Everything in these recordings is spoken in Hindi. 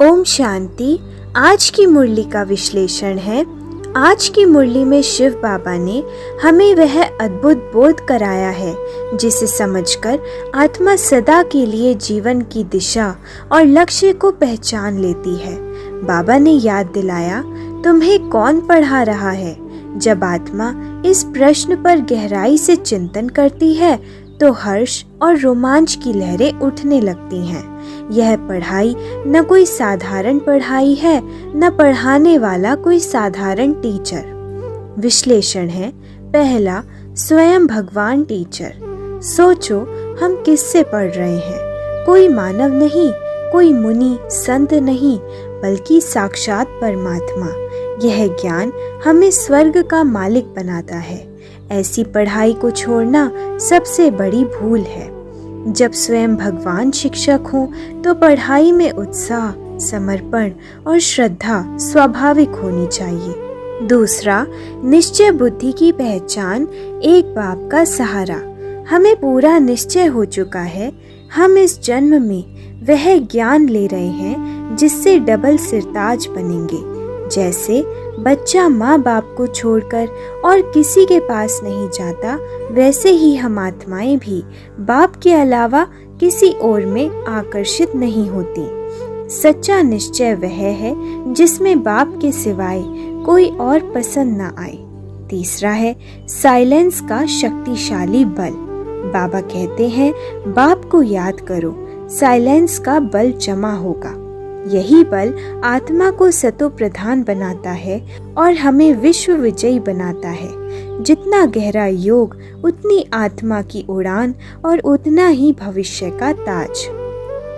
ओम शांति। आज की मुरली का विश्लेषण है। आज की मुरली में शिव बाबा ने हमें वह अद्भुत बोध कराया है जिसे समझकर आत्मा सदा के लिए जीवन की दिशा और लक्ष्य को पहचान लेती है। बाबा ने याद दिलाया, तुम्हें कौन पढ़ा रहा है। जब आत्मा इस प्रश्न पर गहराई से चिंतन करती है तो हर्ष और रोमांच की लहरें उठने लगती हैं। यह पढ़ाई न कोई साधारण पढ़ाई है, न पढ़ाने वाला कोई साधारण टीचर। विश्लेषण है। पहला, स्वयं भगवान टीचर। सोचो, हम किससे पढ़ रहे हैं। कोई मानव नहीं, कोई मुनि संत नहीं, बल्कि साक्षात परमात्मा। यह ज्ञान हमें स्वर्ग का मालिक बनाता है। ऐसी पढ़ाई को छोड़ना सबसे बड़ी भूल है। जब स्वयं भगवान शिक्षक हों तो पढ़ाई में उत्साह, समर्पण और श्रद्धा स्वाभाविक होनी चाहिए। दूसरा, निश्चय बुद्धि की पहचान, एक बाप का सहारा। हमें पूरा निश्चय हो चुका है, हम इस जन्म में वह ज्ञान ले रहे हैं जिससे डबल सिरताज बनेंगे। जैसे बच्चा माँ बाप को छोड़कर और किसी के पास नहीं जाता, वैसे ही हम आत्माएं भी बाप के अलावा किसी और में आकर्षित नहीं होती। सच्चा निश्चय वह है जिसमें बाप के सिवाय कोई और पसंद ना आए। तीसरा है साइलेंस का शक्तिशाली बल। बाबा कहते हैं, बाप को याद करो, साइलेंस का बल जमा होगा। यही बल आत्मा को सतो प्रधान बनाता है और हमें विश्व विजयी बनाता है। जितना गहरा योग, उतनी आत्मा की उड़ान और उतना ही भविष्य का ताज।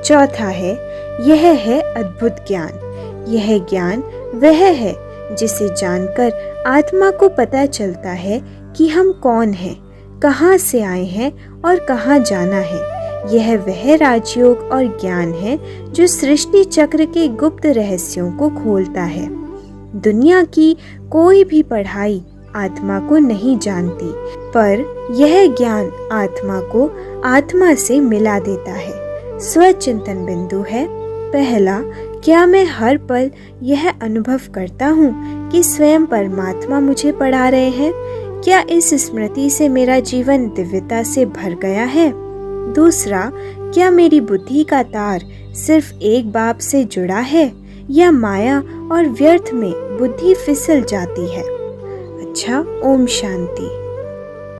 चौथा है, यह है अद्भुत ज्ञान। यह ज्ञान वह है जिसे जानकर आत्मा को पता चलता है कि हम कौन हैं, कहाँ से आए हैं और कहाँ जाना है। यह वह राजयोग और ज्ञान है जो सृष्टि चक्र के गुप्त रहस्यों को खोलता है। दुनिया की कोई भी पढ़ाई आत्मा को नहीं जानती, पर यह ज्ञान आत्मा को आत्मा से मिला देता है। स्वचिंतन बिंदु है। पहला, क्या मैं हर पल यह अनुभव करता हूँ कि स्वयं परमात्मा मुझे पढ़ा रहे हैं? क्या इस स्मृति से मेरा जीवन दिव्यता से भर गया है? दूसरा, क्या मेरी बुद्धि का तार सिर्फ एक बाप से जुड़ा है या माया और व्यर्थ में बुद्धि फिसल जाती है? अच्छा, ओम शांति।